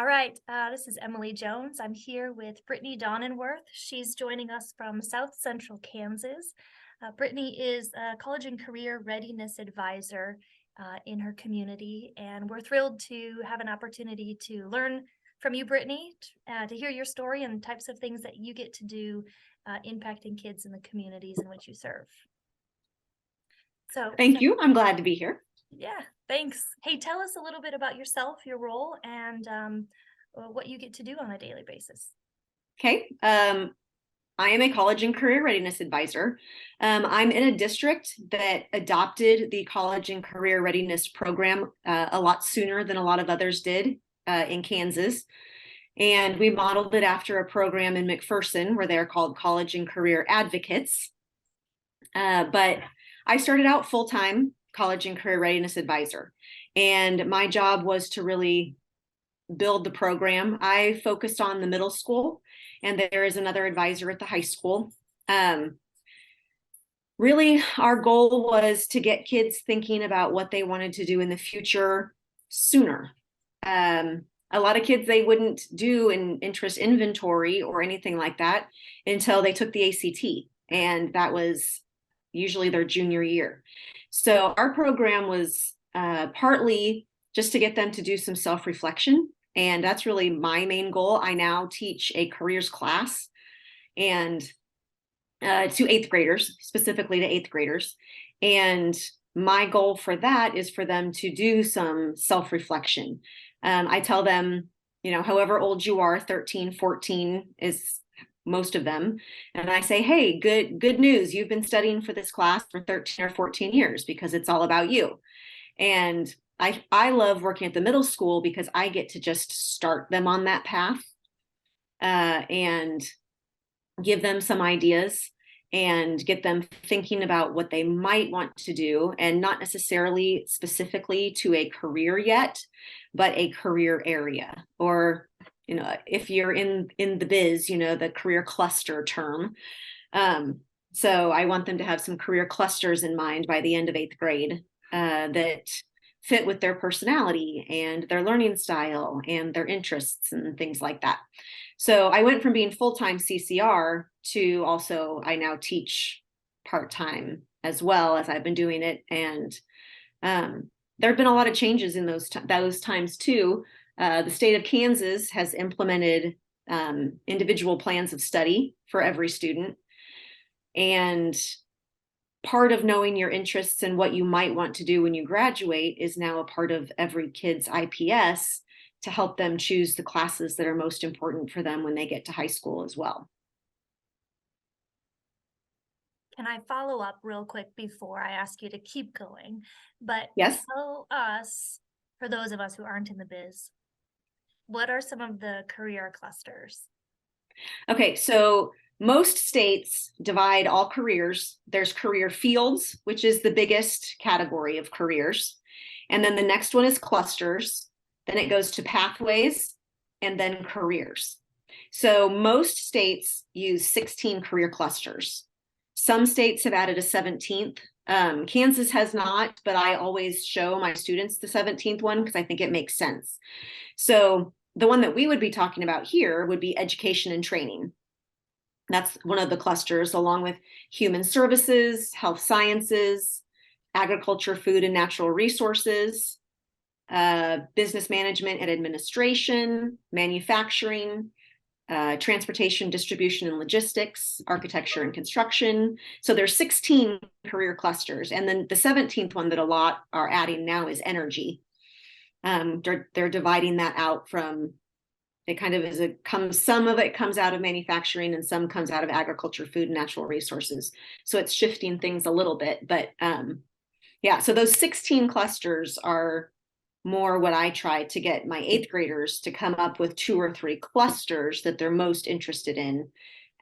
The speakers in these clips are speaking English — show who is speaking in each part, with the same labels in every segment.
Speaker 1: All right, this is Emily Jones. I'm here with Brittney Donnenwerth. She's joining us from South Central Kansas. Brittney is a college and career readiness advisor in her community, and we're thrilled to have an opportunity to learn from you, Brittney, to hear your story and types of things that you get to do impacting kids in the communities in which you serve.
Speaker 2: Thank you. I'm glad to be here.
Speaker 1: Yeah, thanks. Hey, tell us a little bit about yourself, your role, and what you get to do on a daily basis.
Speaker 2: Okay. I am a college and career readiness advisor. I'm in a district that adopted the college and career readiness program a lot sooner than a lot of others did in Kansas. And we modeled it after a program in McPherson where they're called college and career advocates. But I started out full-time college and career readiness advisor. And my job was to really build the program. I focused on the middle school, and there is another advisor at the high school. Really, our goal was to get kids thinking about what they wanted to do in the future sooner. A lot of kids, they wouldn't do an interest inventory or anything like that until they took the ACT. And that was usually their junior year. So our program was partly just to get them to do some self-reflection. And that's really my main goal. I now teach a careers class and to eighth graders, specifically to eighth graders. And my goal for that is for them to do some self-reflection. I tell them, however old you are, 13, 14 is most of them. And I say, hey, good news. You've been studying for this class for 13 or 14 years because it's all about you. And I love working at the middle school because I get to just start them on that path and give them some ideas and get them thinking about what they might want to do, and not necessarily specifically to a career yet, but a career area, or if you're in the biz, the career cluster term. So I want them to have some career clusters in mind by the end of eighth grade that fit with their personality and their learning style and their interests and things like that. So I went from being full-time CCR to also, I now teach part-time as well as I've been doing it. And there have been a lot of changes in those times too. The state of Kansas has implemented individual plans of study for every student. And part of knowing your interests and what you might want to do when you graduate is now a part of every kid's IPS to help them choose the classes that are most important for them when they get to high school as well.
Speaker 1: Can I follow up real quick before I ask you to keep going? But
Speaker 2: yes,
Speaker 1: tell us, for those of us who aren't in the biz, what are some of the career clusters?
Speaker 2: Okay, so most states divide all careers. There's career fields, which is the biggest category of careers. And then the next one is clusters. Then it goes to pathways and then careers. So most states use 16 career clusters. Some states have added a 17th. Kansas has not, but I always show my students the 17th one because I think it makes sense. So the one that we would be talking about here would be education and training. That's one of the clusters, along with human services, health sciences, agriculture, food and natural resources, business management and administration, manufacturing, transportation, distribution and logistics, architecture and construction. So there's 16 career clusters. And then the 17th one that a lot are adding now is energy. They're dividing that out from, it kind of is some of it comes out of manufacturing and some comes out of agriculture, food and natural resources. So it's shifting things a little bit, but yeah, so those 16 clusters are more what I try to get my eighth graders to come up with 2 or 3 clusters that they're most interested in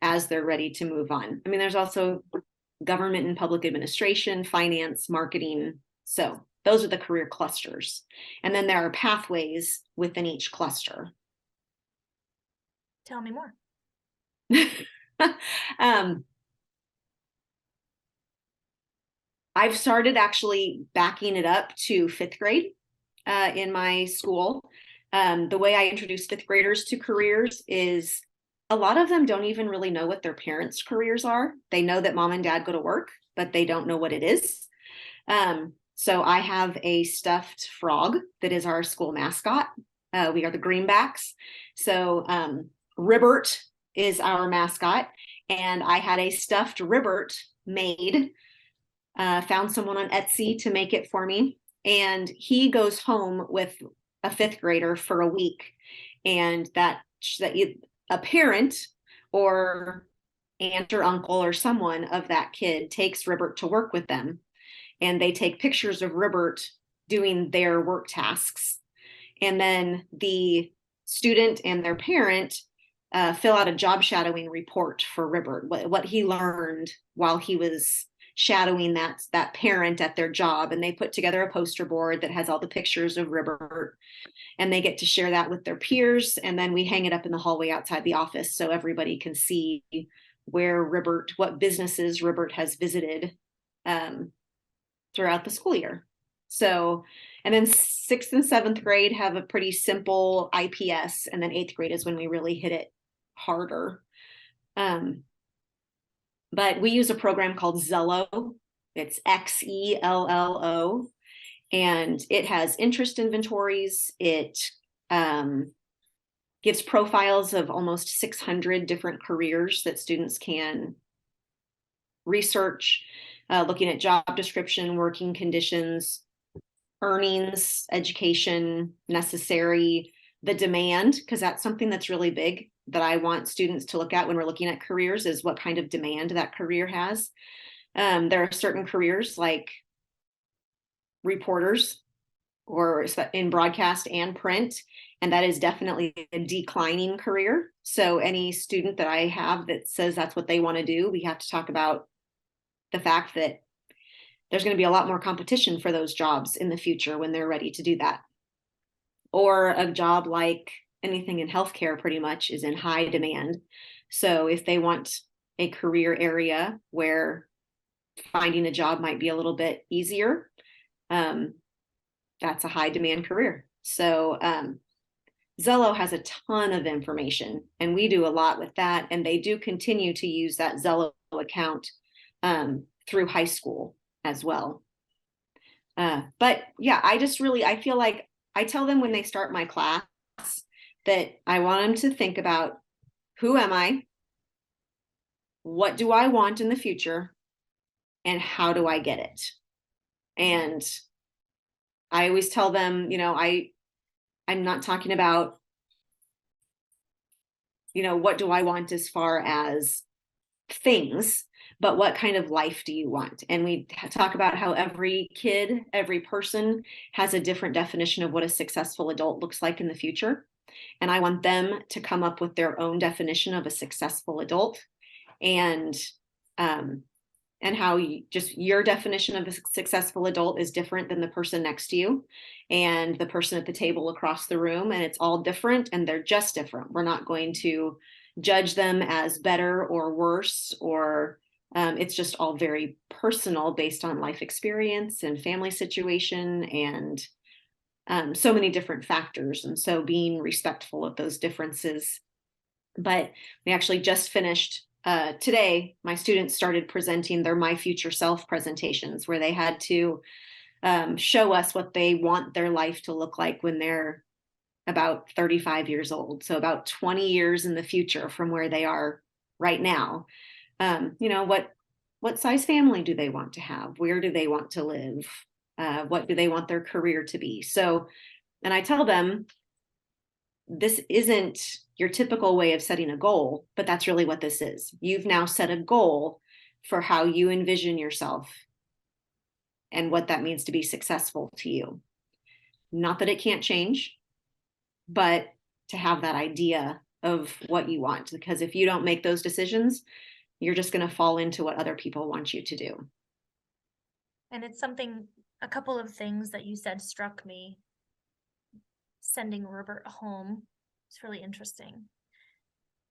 Speaker 2: as they're ready to move on. I mean, there's also government and public administration, finance, marketing. So those are the career clusters. And then there are pathways within each cluster.
Speaker 1: Tell me more.
Speaker 2: I've started actually backing it up to 5th grade in my school. The way I introduce fifth graders to careers is a lot of them don't even really know what their parents' careers are. They know that mom and dad go to work, but they don't know what it is. So I have a stuffed frog that is our school mascot. We are the Greenbacks. So Ribbert is our mascot. And I had a stuffed Ribbert made, found someone on Etsy to make it for me. And he goes home with a fifth grader for a week. And a parent or aunt or uncle or someone of that kid takes Ribbert to work with them. And they take pictures of Ribbert doing their work tasks. And then the student and their parent fill out a job shadowing report for Ribbert, what he learned while he was shadowing that parent at their job. And they put together a poster board that has all the pictures of Ribbert, and they get to share that with their peers. And then we hang it up in the hallway outside the office so everybody can see where Ribbert, what businesses Ribbert has visited throughout the school year. So, and then 6th and 7th grade have a pretty simple IPS, and then 8th grade is when we really hit it harder. But we use a program called Zello. It's XELLO, and it has interest inventories. It gives profiles of almost 600 different careers that students can research, looking at job description, working conditions, earnings, education necessary, the demand, because that's something that's really big that I want students to look at when we're looking at careers, is what kind of demand that career has. There are certain careers like reporters or in broadcast and print, and that is definitely a declining career. So any student that I have that says that's what they want to do, we have to talk about the fact that there's going to be a lot more competition for those jobs in the future when they're ready to do that. Or a job like anything in healthcare pretty much is in high demand. So if they want a career area where finding a job might be a little bit easier, that's a high demand career. So Zello has a ton of information, and we do a lot with that. And they do continue to use that Zello account through high school as well. But yeah, I feel like I tell them when they start my class that I want them to think about, who am I? What do I want in the future? And how do I get it? And I always tell them, I'm not talking about, what do I want as far as things, but what kind of life do you want? And we talk about how every kid, every person has a different definition of what a successful adult looks like in the future. And I want them to come up with their own definition of a successful adult, and how your definition of a successful adult is different than the person next to you and the person at the table across the room. And it's all different, and they're just different. We're not going to judge them as better or worse, or it's just all very personal based on life experience and family situation and so many different factors. And so being respectful of those differences. But we actually just finished today. My students started presenting their My Future Self presentations, where they had to show us what they want their life to look like when they're about 35 years old. So about 20 years in the future from where they are right now. What size family do they want to have? Where do they want to live? What do they want their career to be? So, and I tell them, this isn't your typical way of setting a goal, but that's really what this is. You've now set a goal for how you envision yourself and what that means to be successful to you. Not that it can't change, but to have that idea of what you want, because if you don't make those decisions, you're just going to fall into what other people want you to do.
Speaker 1: And it's a couple of things that you said struck me. Sending Robert home, it's really interesting.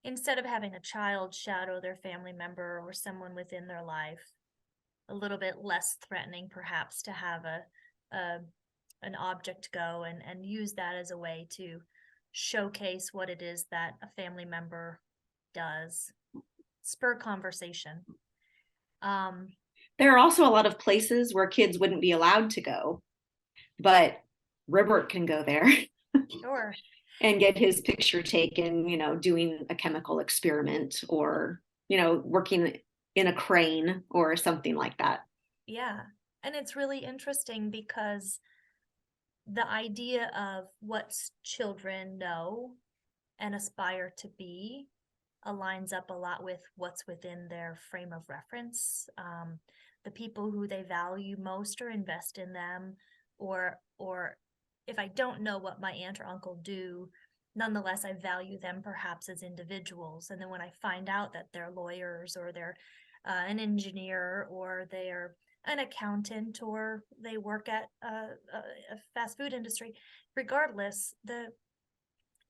Speaker 1: Instead of having a child shadow their family member or someone within their life, a little bit less threatening perhaps to have an object go and use that as a way to showcase what it is that a family member does, spur conversation.
Speaker 2: There are also a lot of places where kids wouldn't be allowed to go, but Robert can go there.
Speaker 1: Sure.
Speaker 2: And get his picture taken, doing a chemical experiment or, working in a crane or something like that.
Speaker 1: Yeah. And it's really interesting because the idea of what children know and aspire to be aligns up a lot with what's within their frame of reference. The people who they value most or invest in them, or if I don't know what my aunt or uncle do, nonetheless, I value them perhaps as individuals. And then when I find out that they're lawyers or they're an engineer or they're an accountant or they work at a fast food industry, regardless,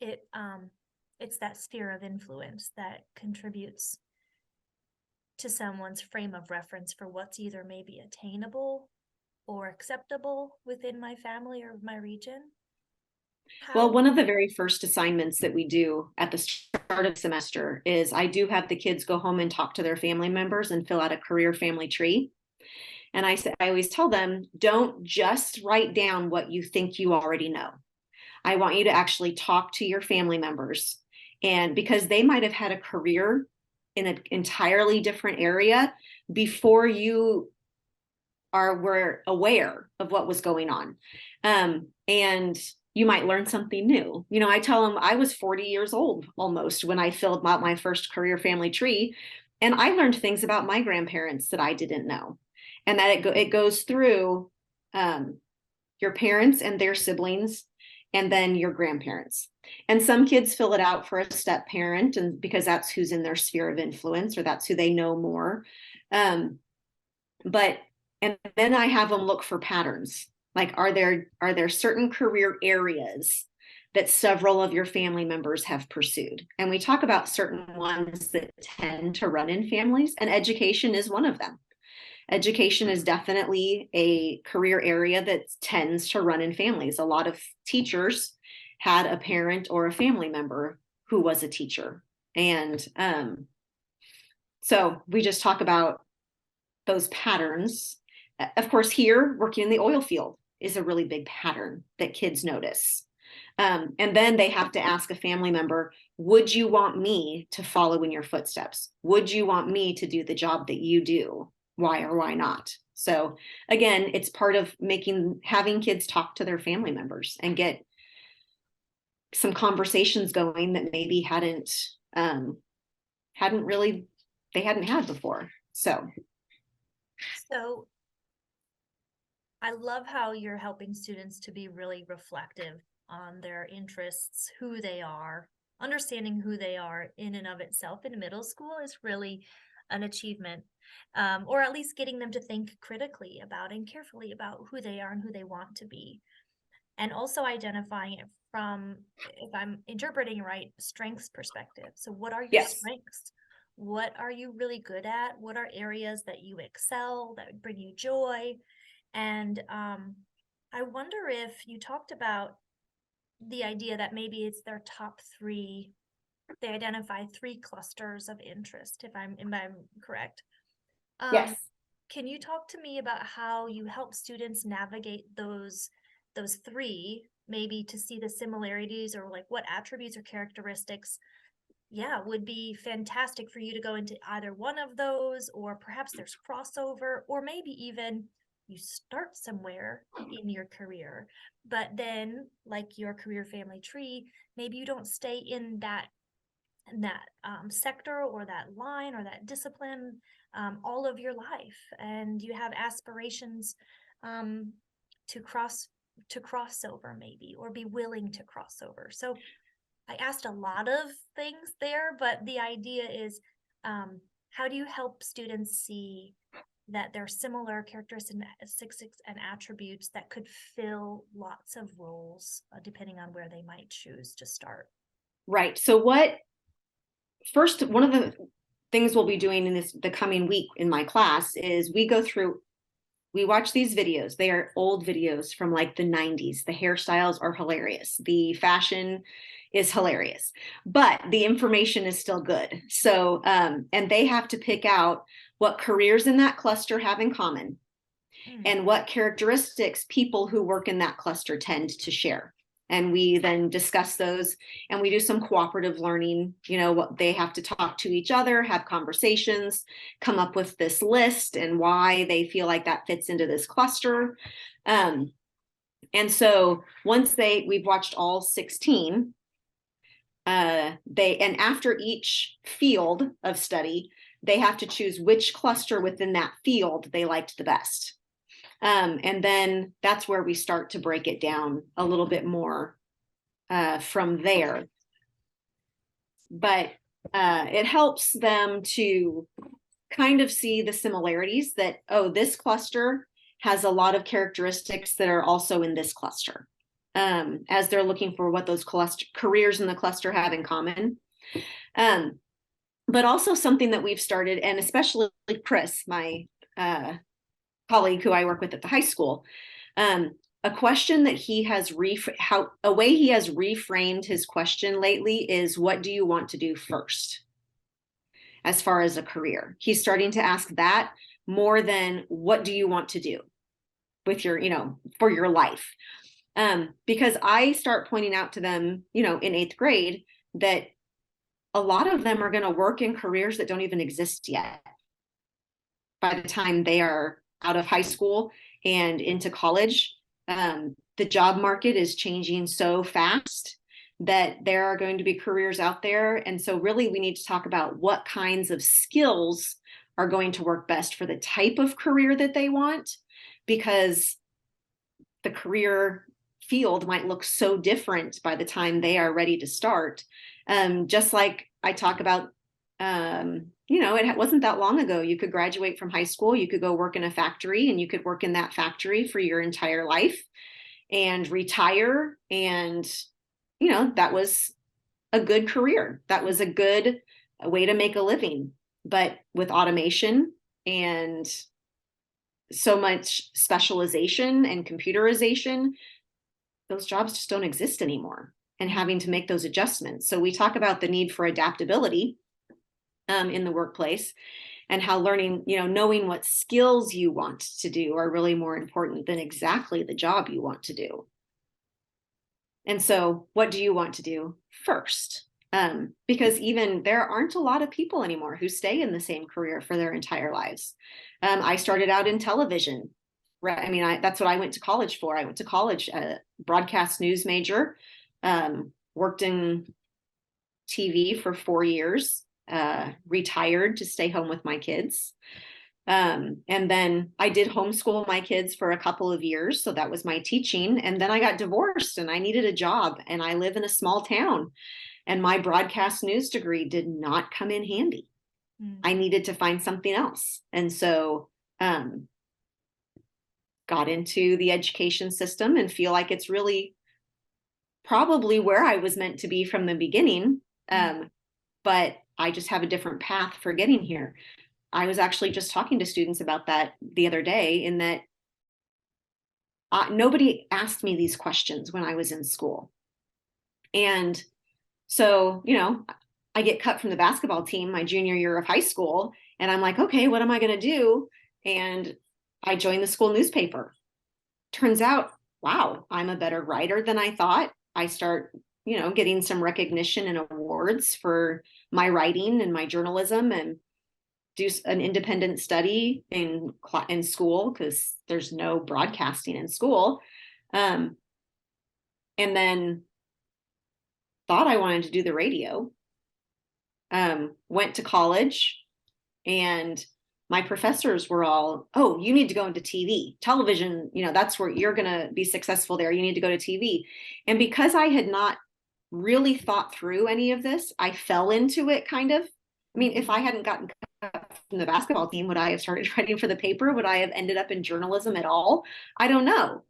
Speaker 1: it's that sphere of influence that contributes to someone's frame of reference for what's either maybe attainable or acceptable within my family or my region.
Speaker 2: Well, one of the very first assignments that we do at the start of semester is I do have the kids go home and talk to their family members and fill out a career family tree. And I always tell them, don't just write down what you think you already know. I want you to actually talk to your family members. And because they might have had a career in an entirely different area before you were aware of what was going on. And you might learn something new. I tell them I was 40 years old almost when I filled out my first career family tree. And I learned things about my grandparents that I didn't know. And that it goes through your parents and their siblings, and then your grandparents. And some kids fill it out for a step parent, and because that's who's in their sphere of influence, or that's who they know more. And then I have them look for patterns. Like, are there certain career areas that several of your family members have pursued? And we talk about certain ones that tend to run in families, and education is one of them. Education is definitely a career area that tends to run in families. A lot of teachers had a parent or a family member who was a teacher. And so we just talk about those patterns. Of course, here, working in the oil field is a really big pattern that kids notice. And then they have to ask a family member, would you want me to follow in your footsteps? Would you want me to do the job that you do? Why or why not? So again, it's part of having kids talk to their family members and get some conversations going that maybe hadn't had before. So
Speaker 1: I love how you're helping students to be really reflective on their interests, who they are. Understanding who they are in and of itself in middle school is really an achievement, or at least getting them to think critically about and carefully about who they are and who they want to be. And also identifying it from, if I'm interpreting right, strengths perspective. So what are your strengths? What are you really good at? What are areas that you excel, that bring you joy? And I wonder if you talked about the idea that maybe it's their top three. They identify 3 clusters of interest, if I'm correct.
Speaker 2: Yes.
Speaker 1: Can you talk to me about how you help students navigate those 3, maybe to see the similarities, or like what attributes or characteristics, would be fantastic for you to go into either one of those, or perhaps there's crossover, or maybe even you start somewhere in your career, but then like your career family tree, maybe you don't stay in that sector or that line or that discipline all of your life, and you have aspirations to cross over maybe, or be willing to cross over. So I asked a lot of things there, but the idea is, how do you help students see that there are similar characteristics and attributes that could fill lots of roles depending on where they might choose to start?
Speaker 2: Right. So one of the things we'll be doing in the coming week in my class is we go through We watch these videos. They are old videos from like the 90s. The hairstyles are hilarious. The fashion is hilarious, but the information is still good. So, and they have to pick out what careers in that cluster have in common and what characteristics people who work in that cluster tend to share. And we then discuss those, and we do some cooperative learning. What they have to talk to each other, have conversations, come up with this list and why they feel like that fits into this cluster. And so once we've watched all 16, and after each field of study, they have to choose which cluster within that field they liked the best. And then that's where we start to break it down a little bit more from there. But it helps them to kind of see the similarities that, oh, this cluster has a lot of characteristics that are also in this cluster, as they're looking for what those careers in the cluster have in common. But also something that we've started, and especially Chris, my colleague who I work with at the high school, a question that he has a way he has reframed his question lately is, what do you want to do first? As far as a career, he's starting to ask that more than what do you want to do with your, for your life? Because I start pointing out to them, in 8th grade, that a lot of them are going to work in careers that don't even exist yet by the time they are out of high school and into college. The job market is changing so fast that there are going to be careers out there. And so really we need to talk about what kinds of skills are going to work best for the type of career that they want, because the career field might look so different by the time they are ready to start. Just like I talk about, it wasn't that long ago. You could graduate from high school, you could go work in a factory, and you could work in that factory for your entire life and retire. And, that was a good career. That was a good way to make a living. But with automation and so much specialization and computerization, those jobs just don't exist anymore, and having to make those adjustments. So we talk about the need for adaptability in the workplace, and how learning, knowing what skills you want to do are really more important than exactly the job you want to do. And so what do you want to do first? Because even there aren't a lot of people anymore who stay in the same career for their entire lives. I started out in television. Right. I mean, that's what I went to college for. I went to college, broadcast news major, worked in TV for 4 years, retired to stay home with my kids. And then I did homeschool my kids for a couple of years. So that was my teaching. And then I got divorced and I needed a job, and I live in a small town, and my broadcast news degree did not come in handy. I needed to find something else. And so, got into the education system and feel like it's really probably where I was meant to be from the beginning. But I just have a different path for getting here. I was actually just talking to students about that the other day, in that nobody asked me these questions when I was in school. And so, I get cut from the basketball team my junior year of high school, and I'm like, okay, what am I going to do? And I joined the school newspaper. Turns out, wow, I'm a better writer than I thought. I start, getting some recognition and awards for my writing and my journalism, and do an independent study in school, because there's no broadcasting in school. And then thought I wanted to do the radio. Went to college, and my professors were all, oh, you need to go into TV, television, that's where you're going to be successful there. You need to go to TV. And because I had not really thought through any of this, I fell into it kind of. I mean, if I hadn't gotten cut from the basketball team, would I have started writing for the paper? Would I have ended up in journalism at all? I don't know.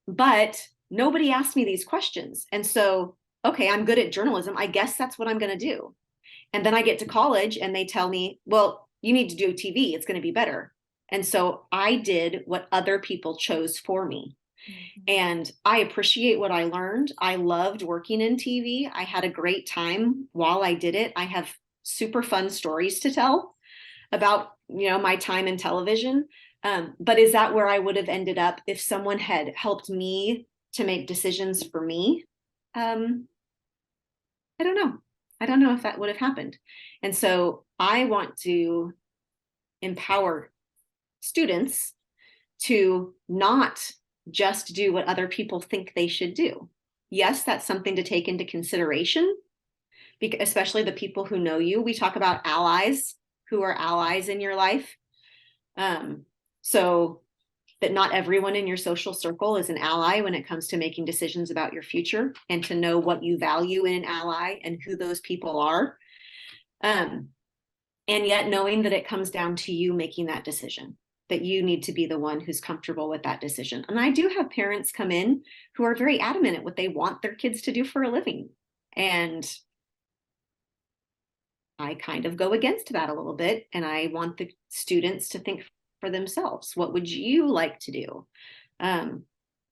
Speaker 2: But nobody asked me these questions. And so, okay, I'm good at journalism. I guess that's what I'm going to do. And then I get to college and they tell me, well, you need to do TV. It's going to be better. And so I did what other people chose for me.
Speaker 1: Mhm.
Speaker 2: And I appreciate what I learned. I loved working in TV. I had a great time while I did it. I have super fun stories to tell about, my time in television. But is that where I would have ended up if someone had helped me to make decisions for me? I don't know. I don't know if that would have happened. And so I want to empower students to not just do what other people think they should do. Yes, that's something to take into consideration, especially the people who know you. We talk about allies, who are allies in your life. So that not everyone in your social circle is an ally when it comes to making decisions about your future, and to know what you value in an ally and who those people are. And yet knowing that it comes down to you making that decision, that you need to be the one who's comfortable with that decision. And I do have parents come in who are very adamant at what they want their kids to do for a living. And I kind of go against that a little bit. And I want the students to think for themselves. What would you like to do? And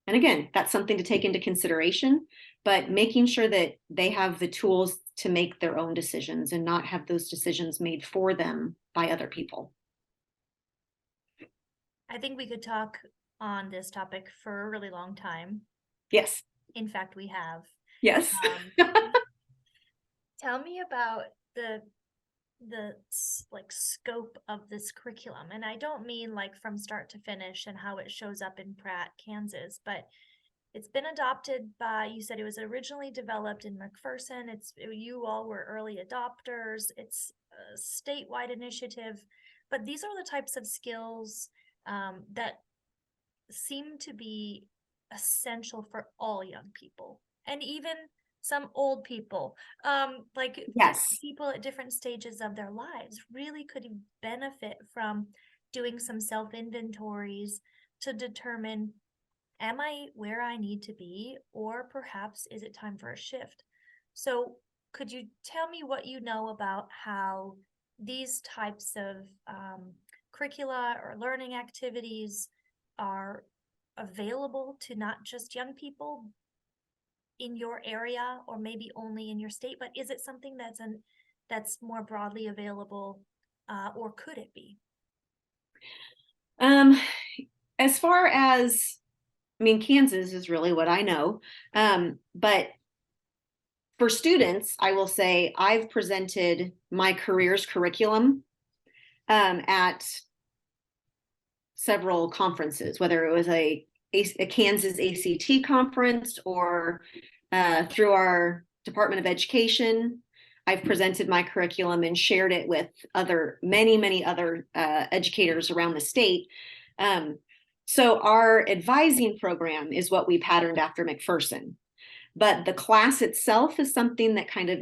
Speaker 2: again, that's something to take into consideration, but making sure that they have the tools to make their own decisions and not have those decisions made for them by other people.
Speaker 1: I think we could talk on this topic for a really long time.
Speaker 2: Yes.
Speaker 1: In fact, we have.
Speaker 2: Yes.
Speaker 1: Tell me about the like scope of this curriculum, and I don't mean like from start to finish and how it shows up in Pratt, Kansas, but it's been adopted by, you said it was originally developed in McPherson. You all were early adopters. It's a statewide initiative, but these are the types of skills that seem to be essential for all young people, and even some old people, like
Speaker 2: Yes.
Speaker 1: people at different stages of their lives really could benefit from doing some self-inventories to determine, am I where I need to be, or perhaps is it time for a shift? So could you tell me what you know about how these types of curricula or learning activities are available to not just young people in your area, or maybe only in your state, but is it something that's more broadly available, or could it be?
Speaker 2: As far as, Kansas is really what I know. But for students, I will say I've presented my careers curriculum at several conferences, whether it was a Kansas ACT conference or through our Department of Education. I've presented my curriculum and shared it with many other educators around the state. So our advising program is what we patterned after McPherson. But the class itself is something that kind of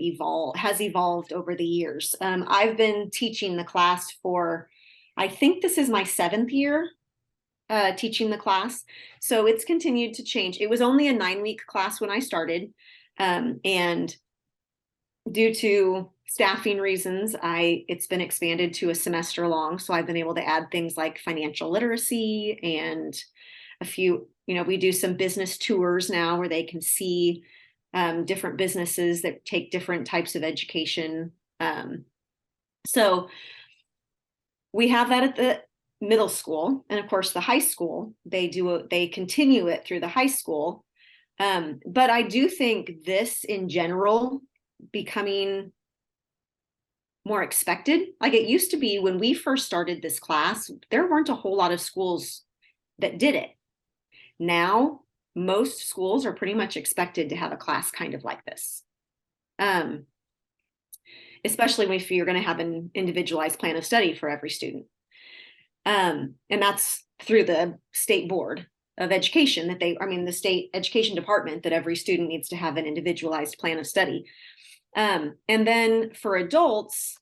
Speaker 2: has evolved over the years. I've been teaching the class for, I think this is my 7th year teaching the class. So it's continued to change. It was only a 9-week class when I started. And due to staffing reasons, it's been expanded to a semester long. So I've been able to add things like financial literacy and a few, we do some business tours now where they can see different businesses that take different types of education. So we have that at the middle school, and of course the high school, they continue it through the high school. But I do think this in general becoming more expected. Like it used to be when we first started this class, there weren't a whole lot of schools that did it. Now, most schools are pretty much expected to have a class kind of like this. Especially if you're going to have an individualized plan of study for every student. And that's through the state board of education the state education department, that every student needs to have an individualized plan of study. And then for adults,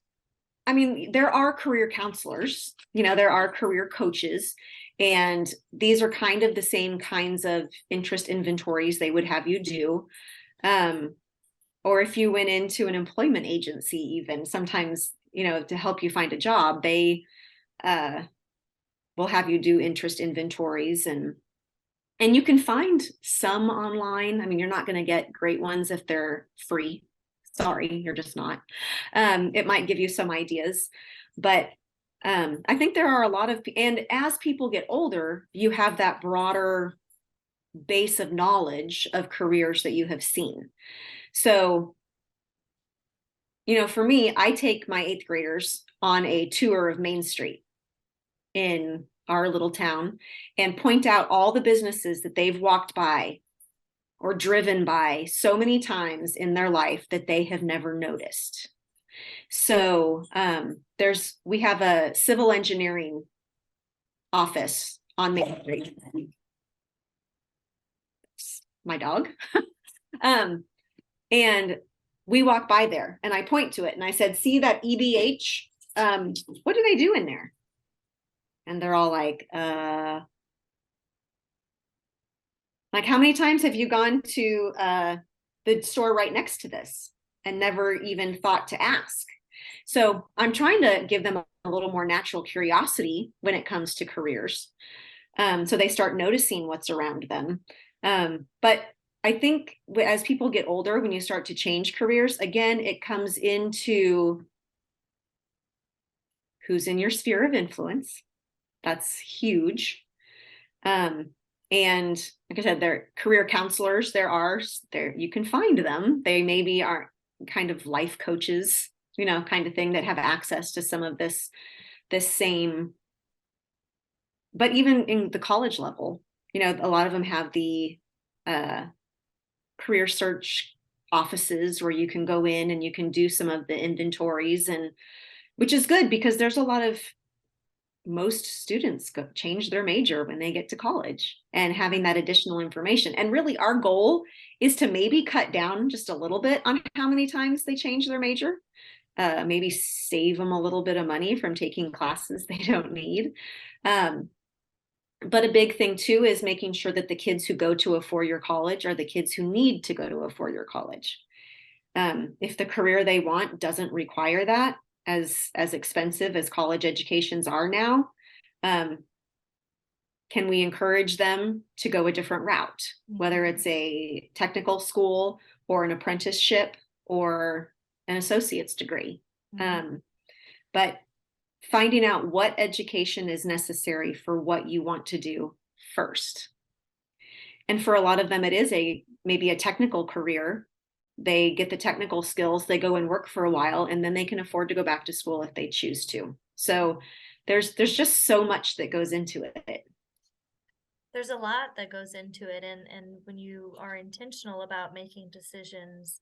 Speaker 2: there are career counselors, there are career coaches, and these are kind of the same kinds of interest inventories they would have you do. Or if you went into an employment agency, even sometimes, to help you find a job, they we'll have you do interest inventories, and you can find some online. I mean, you're not going to get great ones if they're free. Sorry, you're just not. It might give you some ideas, but I think there are a lot of, and as people get older, you have that broader base of knowledge of careers that you have seen. So, for me, I take my 8th graders on a tour of Main Street in our little town and point out all the businesses that they've walked by or driven by so many times in their life that they have never noticed. So we have a civil engineering office on Main Street. My dog. And we walk by there and I point to it and I said, see that EBH? What do they do in there? And they're all like, how many times have you gone to the store right next to this and never even thought to ask? So I'm trying to give them a little more natural curiosity when it comes to careers. So they start noticing what's around them. But I think as people get older, when you start to change careers, again, it comes into who's in your sphere of influence. That's huge. And like I said, they're career counselors. You can find them. They maybe are kind of life coaches, kind of thing, that have access to some of this same, but even in the college level, a lot of them have the career search offices where you can go in and you can do some of the inventories, and which is good because there's a lot of, most students change their major when they get to college, and having that additional information. And really our goal is to maybe cut down just a little bit on how many times they change their major, maybe save them a little bit of money from taking classes they don't need. But a big thing too is making sure that the kids who go to a 4-year college are the kids who need to go to a 4-year college. If the career they want doesn't require that, as expensive as college educations are now, can we encourage them to go a different route, whether it's a technical school or an apprenticeship or an associate's degree? But finding out what education is necessary for what you want to do first. And for a lot of them, it is maybe a technical career. They get the technical skills, they go and work for a while, and then they can afford to go back to school if they choose to. So there's just so much that goes into it.
Speaker 1: There's a lot that goes into it. And when you are intentional about making decisions,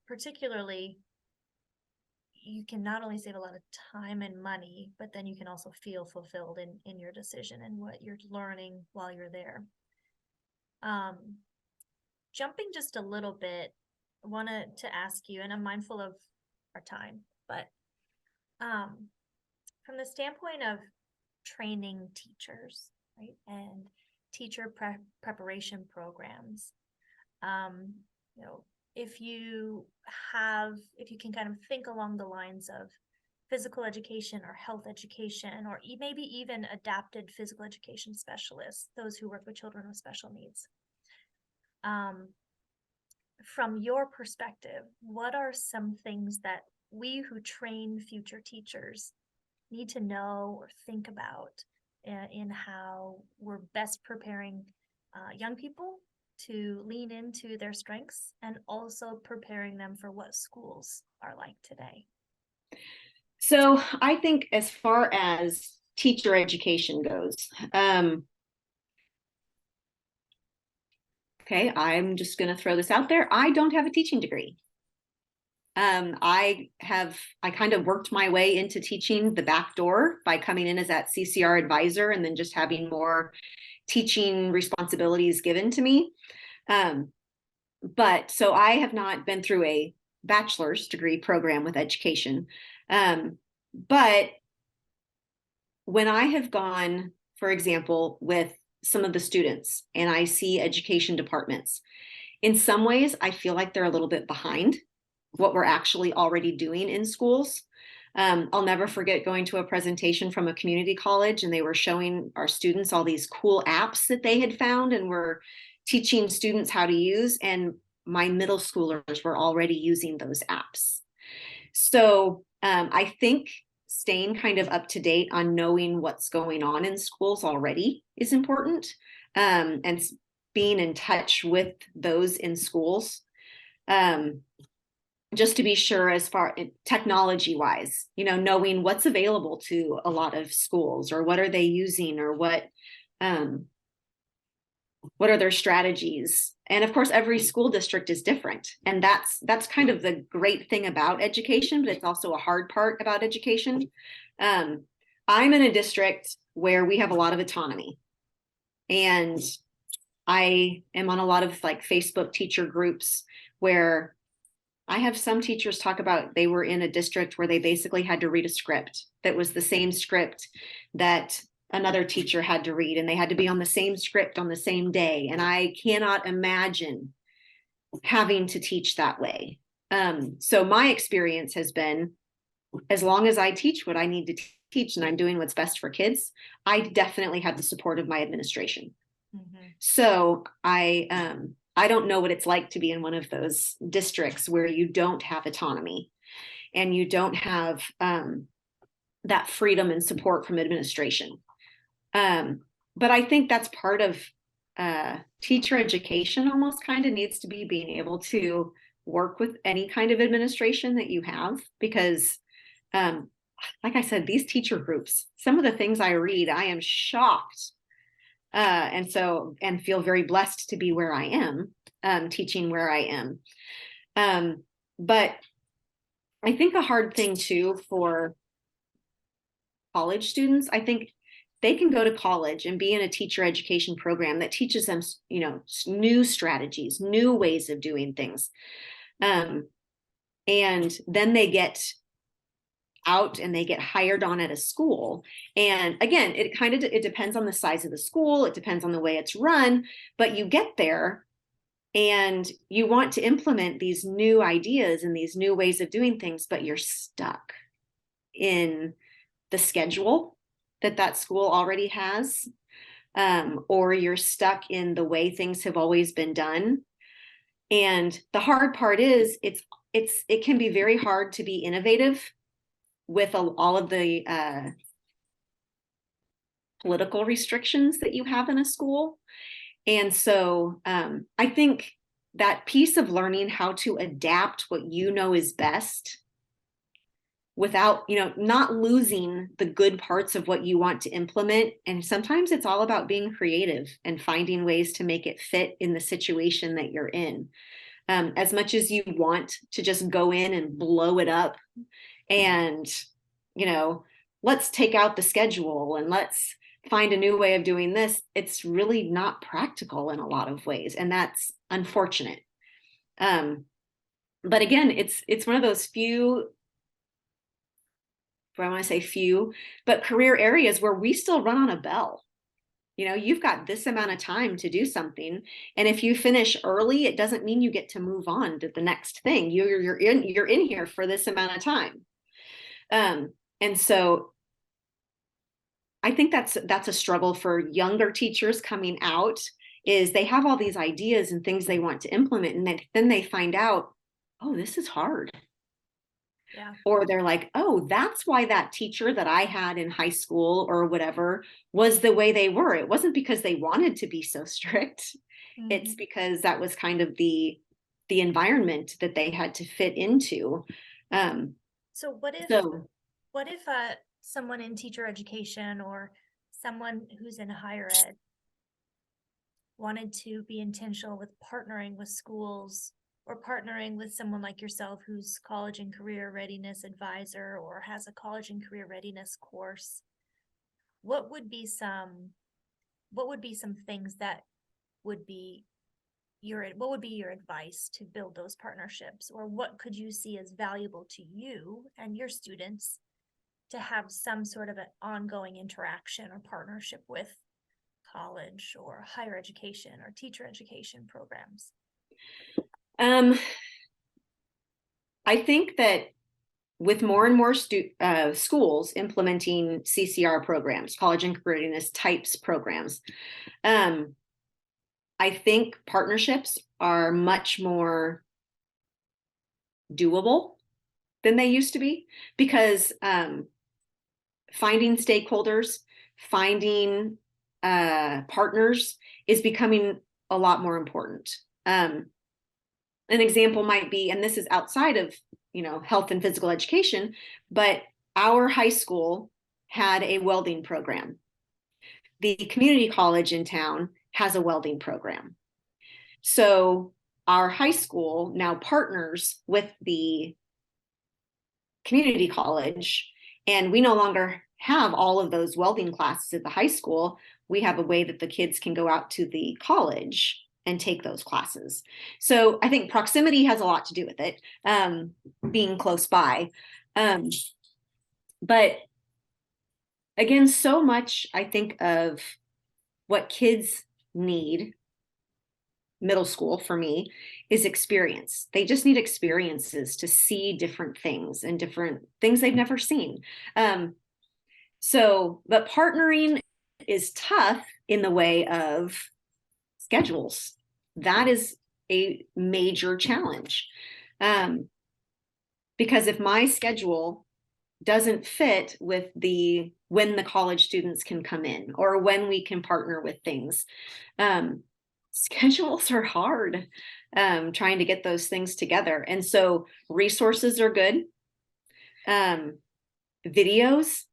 Speaker 1: particularly, you can not only save a lot of time and money, but then you can also feel fulfilled in your decision and what you're learning while you're there. Jumping just a little bit, I wanted to ask you, and I'm mindful of our time, but from the standpoint of training teachers, right, and teacher preparation programs, if you can kind of think along the lines of physical education or health education, or maybe even adapted physical education specialists, those who work with children with special needs. From your perspective, what are some things that we who train future teachers need to know or think about in how we're best preparing young people to lean into their strengths, and also preparing them for what schools are like today?
Speaker 2: So I think as far as teacher education goes, okay, I'm just going to throw this out there. I don't have a teaching degree. I kind of worked my way into teaching the back door by coming in as that CCR advisor and then just having more teaching responsibilities given to me. But so I have not been through a bachelor's degree program with education. But when I have gone, for example, with some of the students and I see education departments, in some ways, I feel like they're a little bit behind what we're actually already doing in schools. I'll never forget going to a presentation from a community college, and they were showing our students all these cool apps that they had found and were teaching students how to use. And my middle schoolers were already using those apps. So I think staying kind of up to date on knowing what's going on in schools already is important, and being in touch with those in schools. Just to be sure, as far technology wise, knowing what's available to a lot of schools, or what are they using, or what are their strategies. And of course, every school district is different. And that's kind of the great thing about education, but it's also a hard part about education. I'm in a district where we have a lot of autonomy. And I am on a lot of like Facebook teacher groups where I have some teachers talk about they were in a district where they basically had to read a script that was the same script that another teacher had to read, and they had to be on the same script on the same day. And I cannot imagine having to teach that way. So my experience has been, as long as I teach what I need to teach and I'm doing what's best for kids, I definitely have the support of my administration. Mm-hmm. So I don't know what it's like to be in one of those districts where you don't have autonomy and you don't have that freedom and support from administration. But I think that's part of teacher education, almost kind of needs to be being able to work with any kind of administration that you have, because like I said, these teacher groups, some of the things I read, I am shocked. And feel very blessed to be where I am, teaching where I am. But I think a hard thing too for college students, I think they can go to college and be in a teacher education program that teaches them, new strategies, new ways of doing things. And then they get out and they get hired on at a school. And again, it depends on the size of the school. It depends on the way it's run, but you get there and you want to implement these new ideas and these new ways of doing things, but you're stuck in the schedule that school already has, or you're stuck in the way things have always been done. And the hard part is it can be very hard to be innovative with all of the political restrictions that you have in a school. And so I think that piece of learning how to adapt what is best without, not losing the good parts of what you want to implement. And sometimes it's all about being creative and finding ways to make it fit in the situation that you're in. As much as you want to just go in and blow it up and, let's take out the schedule and let's find a new way of doing this, it's really not practical in a lot of ways. And that's unfortunate. But again, it's one of those but career areas where we still run on a bell. You've got this amount of time to do something. And if you finish early, it doesn't mean you get to move on to the next thing. You're in here for this amount of time. And so I think that's a struggle for younger teachers coming out, is they have all these ideas and things they want to implement. And then they find out, oh, this is hard. Yeah. Or they're like, oh, that's why that teacher that I had in high school or whatever was the way they were. It wasn't because they wanted to be so strict. Mm-hmm. It's because that was kind of the environment that they had to fit into.
Speaker 1: So what if someone in teacher education or someone who's in higher ed wanted to be intentional with partnering with schools, or partnering with someone like yourself who's college and career readiness advisor or has a college and career readiness course? What would be some things that would be your advice to build those partnerships? Or what could you see as valuable to you and your students to have some sort of an ongoing interaction or partnership with college or higher education or teacher education programs?
Speaker 2: I think that with more and more schools implementing CCR programs, college and career readiness types programs, I think partnerships are much more doable than they used to be, because finding stakeholders, finding partners is becoming a lot more important. An example might be, and this is outside of, health and physical education, but our high school had a welding program. The community college in town has a welding program. So our high school now partners with the community college, and we no longer have all of those welding classes at the high school. We have a way that the kids can go out to the college and take those classes. So I think proximity has a lot to do with it, being close by. But again, so much I think of what kids need, middle school for me, is experience. They just need experiences to see different things and different things they've never seen. But partnering is tough in the way of schedules. That is a major challenge. Because if my schedule doesn't fit with when the college students can come in or when we can partner with things, schedules are hard, trying to get those things together. And so resources are good. Videos,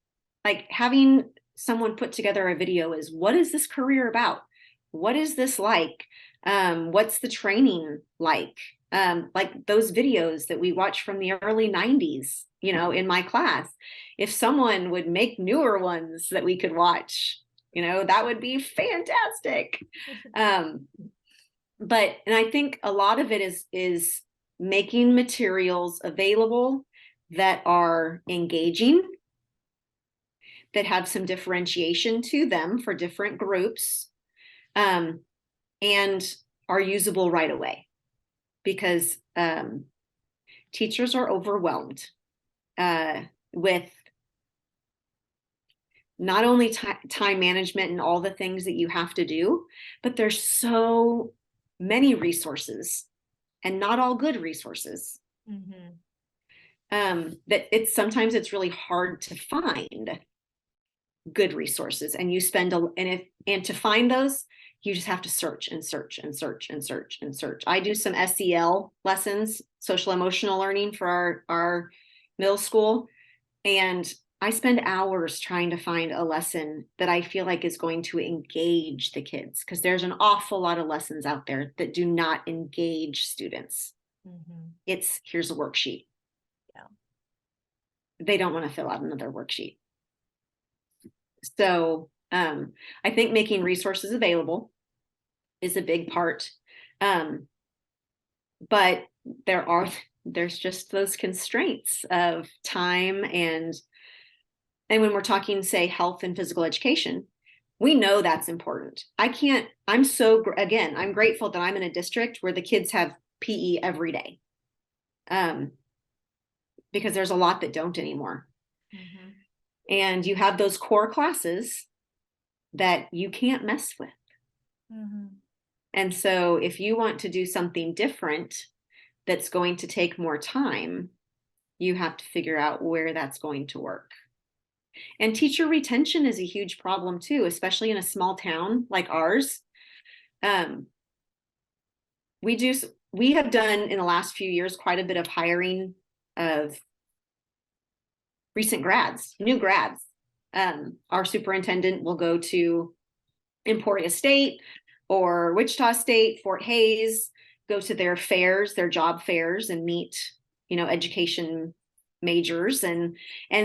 Speaker 2: like having someone put together a video is, what is this career about? What is this like? What's the training like? Like those videos that we watch from the early 90s, in my class. If someone would make newer ones that we could watch, that would be fantastic. And I think a lot of it is making materials available that are engaging, that have some differentiation to them for different groups, and are usable right away, because teachers are overwhelmed with not only time management and all the things that you have to do, but there's so many resources, and not all good resources.
Speaker 1: Mm-hmm.
Speaker 2: That sometimes it's really hard to find good resources, and you spend and to find those, you just have to search and search and search and search and search. I do some SEL lessons, social emotional learning, for our middle school, and I spend hours trying to find a lesson that I feel like is going to engage the kids, because there's an awful lot of lessons out there that do not engage students.
Speaker 1: Mm-hmm.
Speaker 2: It's, here's a worksheet.
Speaker 1: Yeah.
Speaker 2: They don't want to fill out another worksheet. So I think making resources available is a big part. But there's just those constraints of time, and when we're talking, say, health and physical education, we know that's important. I'm grateful that I'm in a district where the kids have PE every day. Because there's a lot that don't anymore. Mm-hmm. And you have those core classes that you can't mess with. Mm-hmm. And so if you want to do something different that's going to take more time, you have to figure out where that's going to work. And teacher retention is a huge problem too, especially in a small town like ours. We have done in the last few years quite a bit of hiring of recent grads, new grads. Our superintendent will go to Emporia State or Wichita State, Fort Hays, go to their fairs, their job fairs, and meet, education majors, and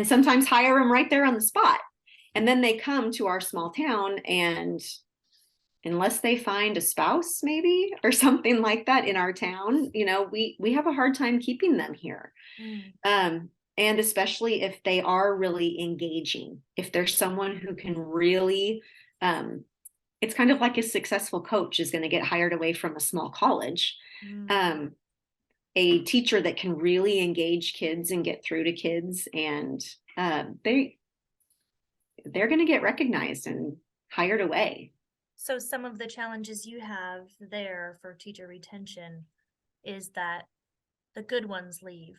Speaker 2: sometimes hire them right there on the spot. And then they come to our small town, and unless they find a spouse maybe or something like that in our town, we have a hard time keeping them here. And especially if they are really engaging, if there's someone who can really, it's kind of like a successful coach is going to get hired away from a small college. a teacher that can really engage kids and get through to kids, and they're going to get recognized and hired away.
Speaker 1: So some of the challenges you have there for teacher retention is that the good ones leave.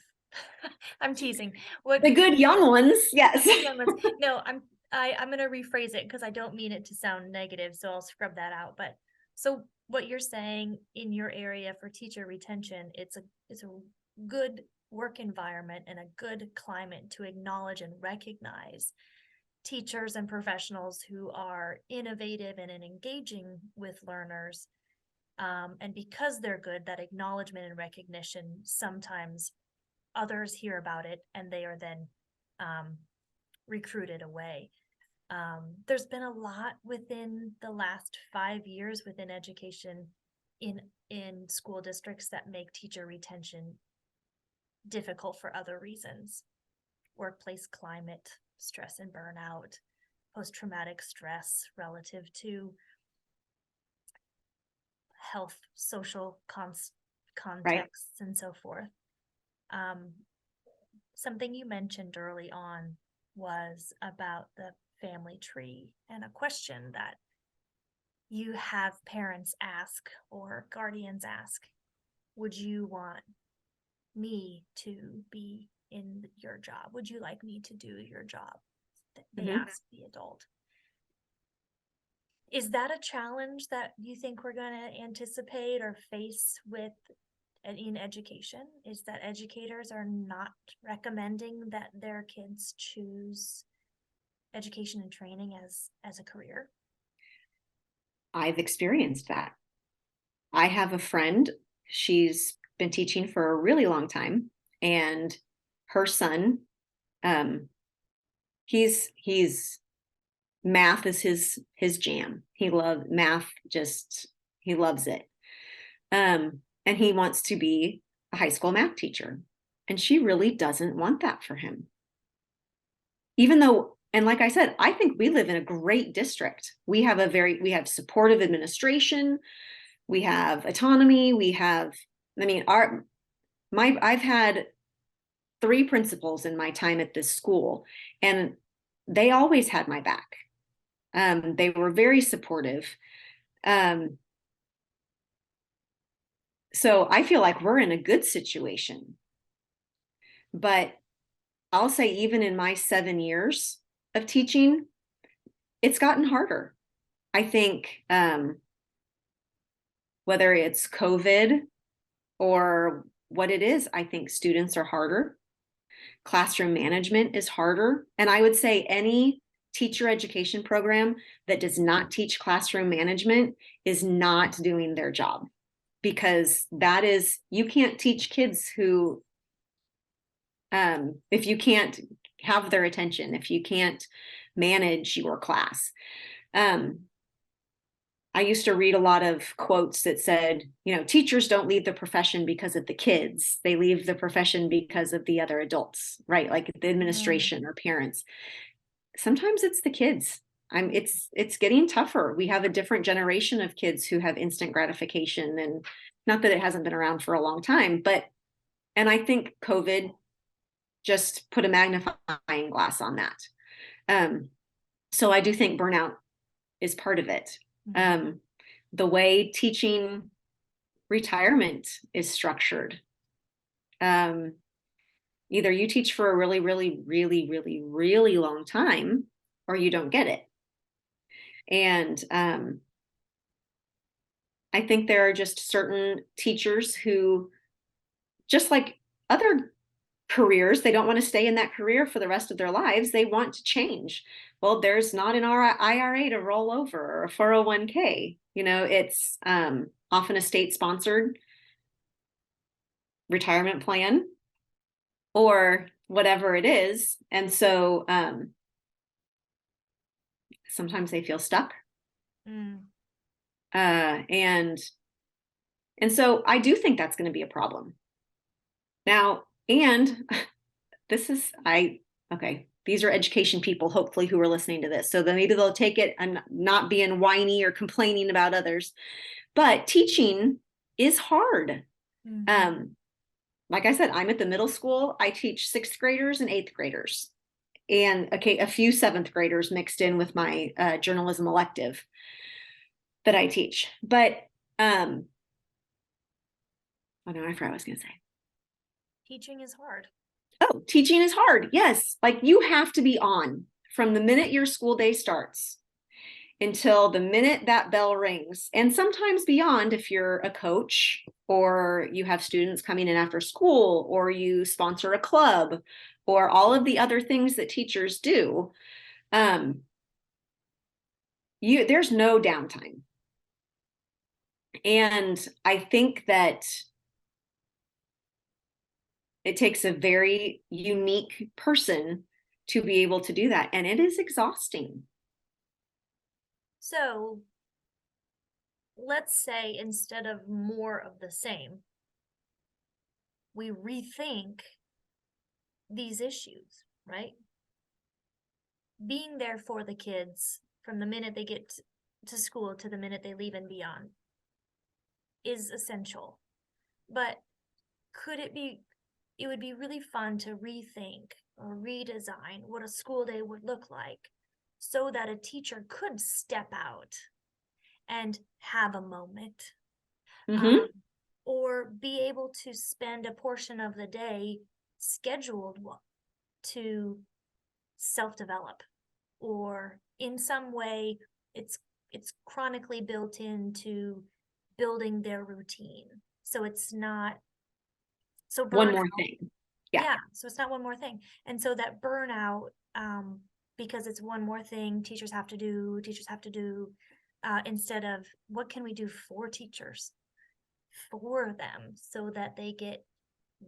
Speaker 1: I'm teasing.
Speaker 2: The good young ones, yes.
Speaker 1: Young ones. No, I'm going to rephrase it because I don't mean it to sound negative, so I'll scrub that out. But so what you're saying in your area for teacher retention, it's a good work environment and a good climate to acknowledge and recognize teachers and professionals who are innovative and engaging with learners. And because they're good, that acknowledgement and recognition, sometimes others hear about it and they are then recruited away. There's been a lot within the last 5 years within education in school districts that make teacher retention difficult for other reasons. Workplace climate, stress and burnout, post-traumatic stress relative to health, social contexts, right, and so forth. Something you mentioned early on was about the family tree, and a question that you have parents ask or guardians ask: would you want me to be in your job? Would you like me to do your job? They ask the adult. Is that a challenge that you think we're going to anticipate or face with in education? Is that educators are not recommending that their kids choose education and training as a career?
Speaker 2: I've experienced that. I have a friend, she's been teaching for a really long time, and her son, he's math is his jam. He loves math, he loves it. And he wants to be a high school math teacher. And she really doesn't want that for him. Even though, and like I said, I think we live in a great district. We have supportive administration. We have autonomy. I've had 3 principals in my time at this school, and they always had my back. They were very supportive. So I feel like we're in a good situation. But I'll say, even in my 7 years of teaching, it's gotten harder. I think whether it's COVID or what it is, I think students are harder. Classroom management is harder. And I would say any teacher education program that does not teach classroom management is not doing their job, because you can't teach kids who, if you can't have their attention, if you can't manage your class. I used to read a lot of quotes that said, teachers don't leave the profession because of the kids. They leave the profession because of the other adults, right? Like the administration or parents. Sometimes it's the kids. It's getting tougher. We have a different generation of kids who have instant gratification, and not that it hasn't been around for a long time, and I think COVID just put a magnifying glass on that. So I do think burnout is part of it. The way teaching retirement is structured. Either you teach for a really, really, really, really, really long time, or you don't get it. And I think there are just certain teachers who, just like other careers, they don't want to stay in that career for the rest of their lives. They want to change. Well, there's not an IRA to roll over, or a 401k. It's often a state-sponsored retirement plan or whatever it is. And so sometimes they feel stuck. And so I do think that's going to be a problem. Now, and these are education people, hopefully, who are listening to this. So then maybe they'll take it and not being whiny or complaining about others. But teaching is hard. like I said, I'm at the middle school. I teach sixth graders and eighth graders, and okay, a few seventh graders mixed in with my journalism elective that I teach. But oh no, I forgot what I was going to say.
Speaker 1: Teaching is hard.
Speaker 2: Oh, teaching is hard. Yes, like you have to be on from the minute your school day starts until the minute that bell rings, and sometimes beyond if you're a coach or you have students coming in after school or you sponsor a club or all of the other things that teachers do. There's no downtime. And I think that it takes a very unique person to be able to do that, and it is exhausting.
Speaker 1: So let's say instead of more of the same, we rethink these issues, right? Being there for the kids from the minute they get to school to the minute they leave and beyond is essential. But it would be really fun to rethink or redesign what a school day would look like so that a teacher could step out and have a moment, or be able to spend a portion of the day scheduled to self-develop, or in some way it's chronically built into building their routine. So it's not so
Speaker 2: One more thing.
Speaker 1: Yeah, so it's not one more thing. And so that burnout, because it's one more thing teachers have to do, instead of what can we do for teachers, for them, so that they get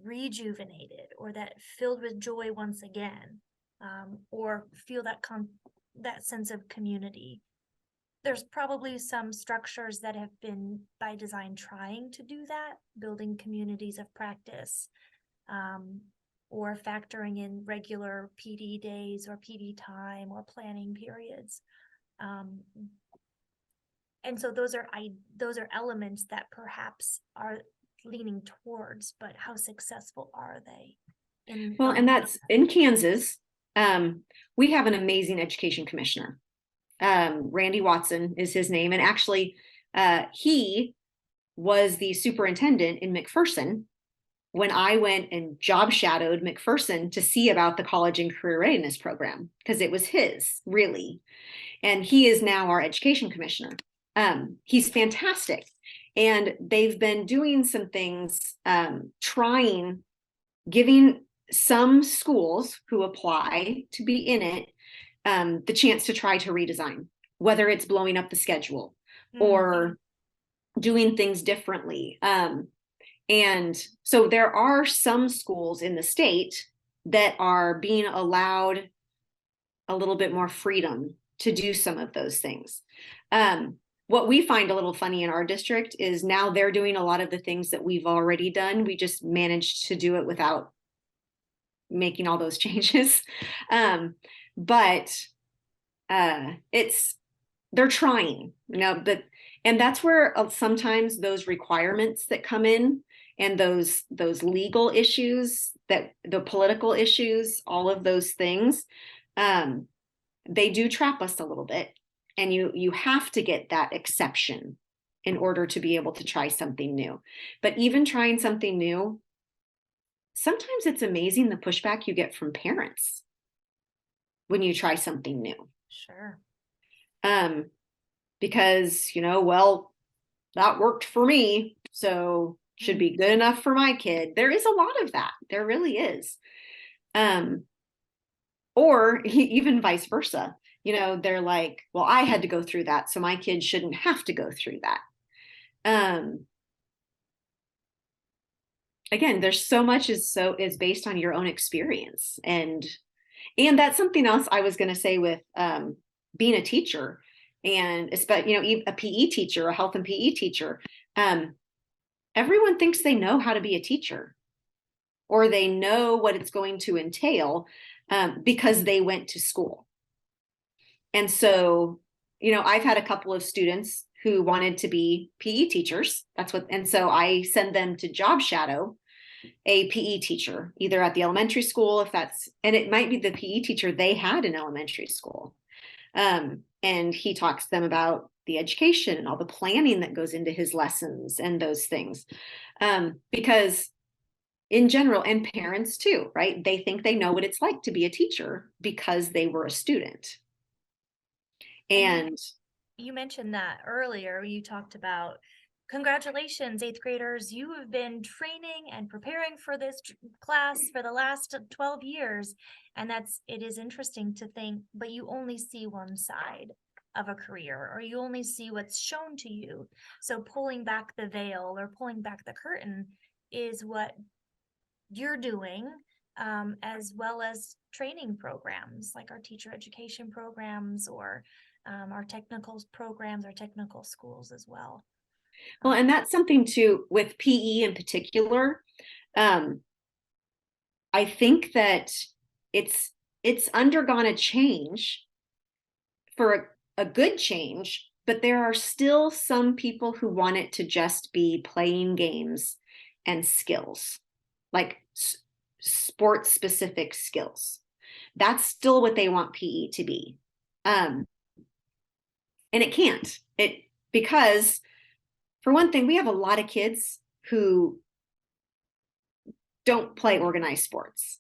Speaker 1: rejuvenated or that filled with joy once again, or feel that sense of community. There's probably some structures that have been by design trying to do that, building communities of practice, or factoring in regular PD days or PD time or planning periods. And so those are elements that perhaps are leaning towards, but how successful are they?
Speaker 2: And that's in Kansas. We have an amazing education commissioner. Randy Watson is his name. And actually, he was the superintendent in McPherson when I went and job shadowed McPherson to see about the college and career readiness program, because it was his, really. And he is now our education commissioner. He's fantastic. And they've been doing some things, giving some schools who apply to be in it the chance to try to redesign, whether it's blowing up the schedule or doing things differently. And so there are some schools in the state that are being allowed a little bit more freedom to do some of those things. What we find a little funny in our district is now they're doing a lot of the things that we've already done. We just managed to do it without making all those changes. But they're trying, and that's where sometimes those requirements that come in and those legal issues, that the political issues, all of those things, they do trap us a little bit. And you have to get that exception in order to be able to try something new. But even trying something new, sometimes it's amazing the pushback you get from parents when you try something new.
Speaker 1: Sure.
Speaker 2: Because, well, that worked for me, so should be good enough for my kid. There is a lot of that. There really is. Or even vice versa. They're like, well, I had to go through that, so my kids shouldn't have to go through that. Again, there's so much is based on your own experience. And that's something else I was going to say with being a teacher, and especially, a PE teacher, a health and PE teacher. Everyone thinks they know how to be a teacher, or they know what it's going to entail because they went to school. And so, I've had a couple of students who wanted to be PE teachers. And so I send them to job shadow a PE teacher, either at the elementary school, and it might be the PE teacher they had in elementary school. And he talks to them about the education and all the planning that goes into his lessons and those things. Because in general, and parents too, right? They think they know what it's like to be a teacher because they were a student. And
Speaker 1: you mentioned that earlier. You talked about, congratulations, eighth graders, you have been training and preparing for this class for the last 12 years. And it is interesting to think, but you only see one side of a career, or you only see what's shown to you. So pulling back the veil or pulling back the curtain is what you're doing, as well as training programs like our teacher education programs, or our technical programs, our technical schools as well.
Speaker 2: Well, and that's something too with PE in particular. I think that it's undergone a change, for a good change, but there are still some people who want it to just be playing games and skills, like sports specific skills. That's still what they want PE to be. And it can't, because for one thing, we have a lot of kids who don't play organized sports.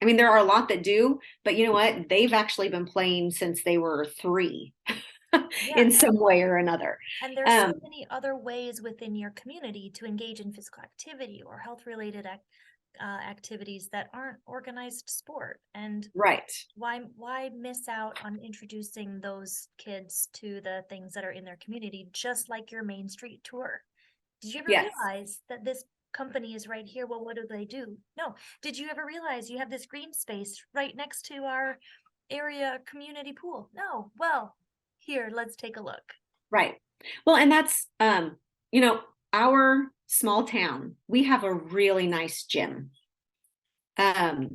Speaker 2: I mean, there are a lot that do, but you know what? They've actually been playing since they were 3 in some way or another.
Speaker 1: And there's so many other ways within your community to engage in physical activity or health related activities that aren't organized sport. And
Speaker 2: right.
Speaker 1: Why miss out on introducing those kids to the things that are in their community, just like your Main Street tour? Did you ever realize that this company is right here? Well, what do they do? No. Did you ever realize you have this green space right next to our area community pool? No. Well, here, let's take a look. Right.
Speaker 2: Well, and that's, our small town, we have a really nice gym, or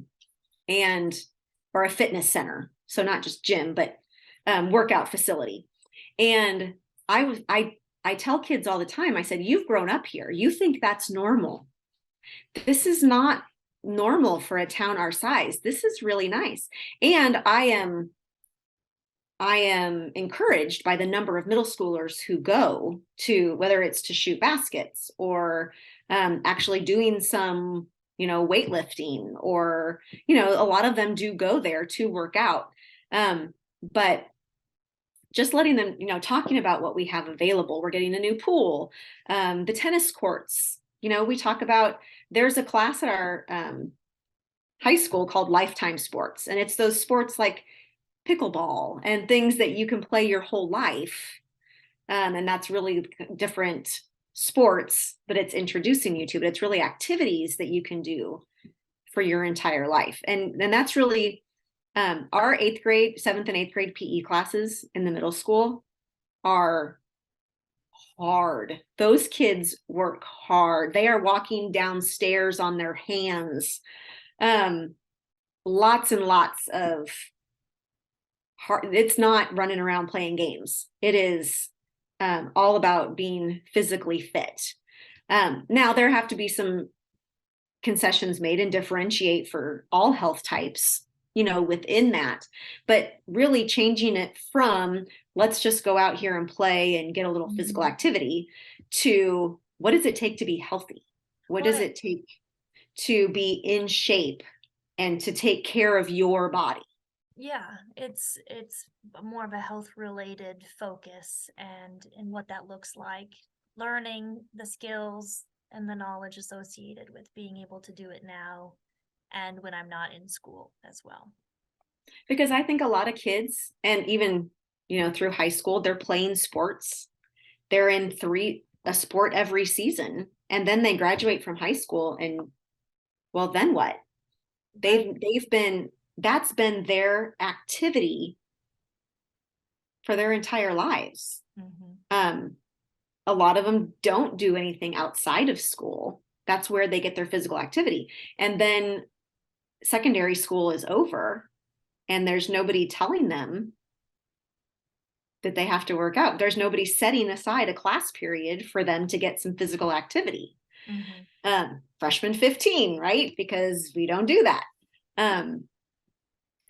Speaker 2: a fitness center. So not just gym, but workout facility. And I tell kids all the time, I said, you've grown up here. You think that's normal. This is not normal for a town our size. This is really nice. And I am encouraged by the number of middle schoolers who go to, whether it's to shoot baskets or actually doing some, weightlifting, or, a lot of them do go there to work out. But just letting them, talking about what we have available. We're getting a new pool, the tennis courts. We talk about, there's a class at our high school called Lifetime Sports. And it's those sports like pickleball and things that you can play your whole life. And that's really different sports that it's introducing you to, but it's really activities that you can do for your entire life. And that's really our 8th grade, 7th and 8th grade PE classes in the middle school are hard. Those kids work hard. They are walking downstairs on their hands. Lots and lots of hard. It's not running around playing games. It is all about being physically fit. Now there have to be some concessions made and differentiate for all health types, within that, but really changing it from let's just go out here and play and get a little physical activity to what does it take to be healthy? What does it take to be in shape and to take care of your body?
Speaker 1: Yeah, it's more of a health related focus and what that looks like, learning the skills and the knowledge associated with being able to do it now and when I'm not in school as well.
Speaker 2: Because I think a lot of kids, and even, through high school, they're playing sports. They're in a sport every season. And then they graduate from high school and, well, then what? That's been their activity for their entire lives. Mm-hmm. A lot of them don't do anything outside of school. That's where they get their physical activity. And then secondary school is over and there's nobody telling them that they have to work out. There's nobody setting aside a class period for them to get some physical activity. Freshman 15, right? Because we don't do that.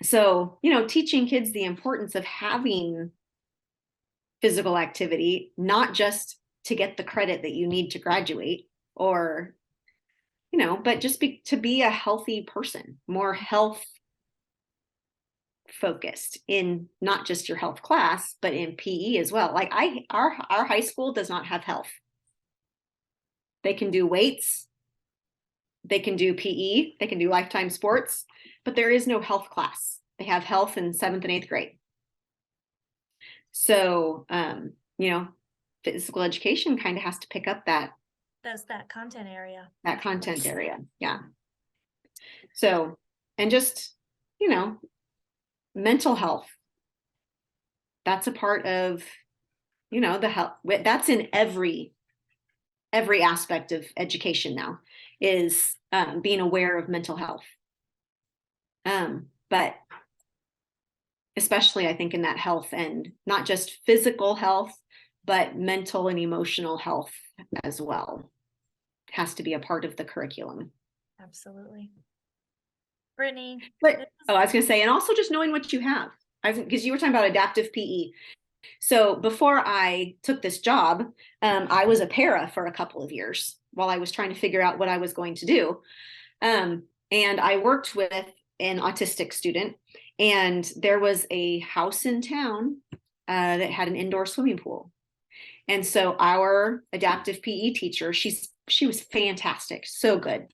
Speaker 2: So, teaching kids the importance of having physical activity, not just to get the credit that you need to graduate, or, but just to be a healthy person, more health focused in not just your health class, but in PE as well. Like our high school does not have health. They can do weights, they can do PE, they can do lifetime sports, but there is no health class. They have health in 7th and 8th grade. So, physical education kind of has to pick up that
Speaker 1: content area.
Speaker 2: That content area. Yeah. So, and just, mental health. That's a part of, the health. That's in every aspect of education now, is being aware of mental health. But especially I think in that health end, not just physical health, but mental and emotional health as well, has to be a part of the curriculum.
Speaker 1: Absolutely. Brittney.
Speaker 2: But I was going to say, and also just knowing what you have, because you were talking about adaptive PE. So before I took this job, I was a para for a couple of years while I was trying to figure out what I was going to do. And I worked with an autistic student, and there was a house in town that had an indoor swimming pool. And so our adaptive PE teacher, she was fantastic, so good.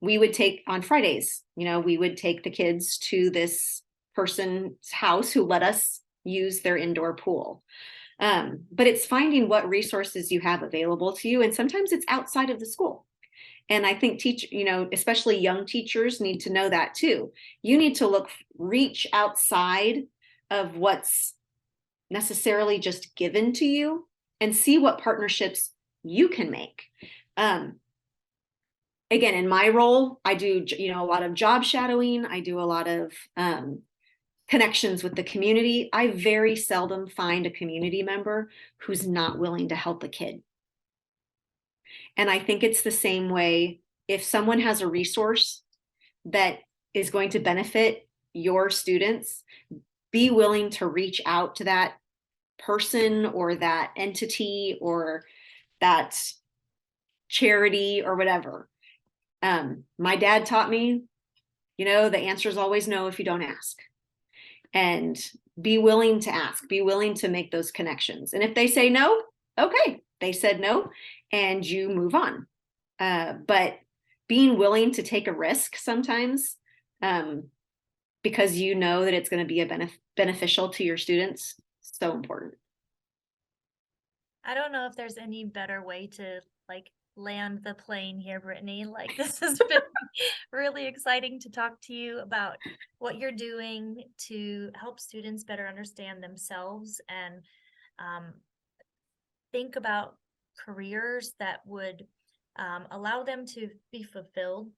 Speaker 2: We would take on Fridays, we would take the kids to this person's house who let us use their indoor pool. But it's finding what resources you have available to you. And sometimes it's outside of the school. And I think especially young teachers need to know that too. You need to reach outside of what's necessarily just given to you and see what partnerships you can make. Again, in my role, I do, a lot of job shadowing. I do a lot of connections with the community. I very seldom find a community member who's not willing to help a kid. And I think it's the same way if someone has a resource that is going to benefit your students, be willing to reach out to that person or that entity or that charity or whatever. My dad taught me, the answer is always no if you don't ask. And be willing to ask, be willing to make those connections. And if they say no, okay, they said no, and you move on. But being willing to take a risk sometimes, because that it's going to be beneficial to your students, so important.
Speaker 1: I don't know if there's any better way to land the plane here, Brittney. This has been really exciting to talk to you about what you're doing to help students better understand themselves and think about careers that would allow them to be fulfilled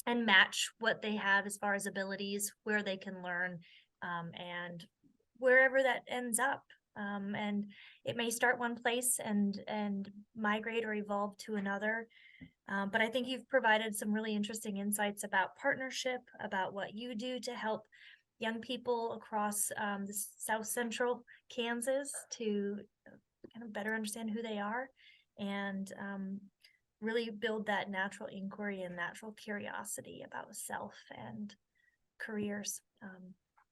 Speaker 1: and match what they have as far as abilities, where they can learn, and wherever that ends up. And it may start one place and migrate or evolve to another. But I think you've provided some really interesting insights about partnership, about what you do to help young people across the South Central Kansas to kind of better understand who they are and really build that natural inquiry and natural curiosity about self and careers.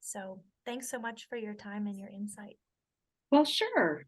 Speaker 1: So thanks so much for your time and your insight.
Speaker 2: Well, sure.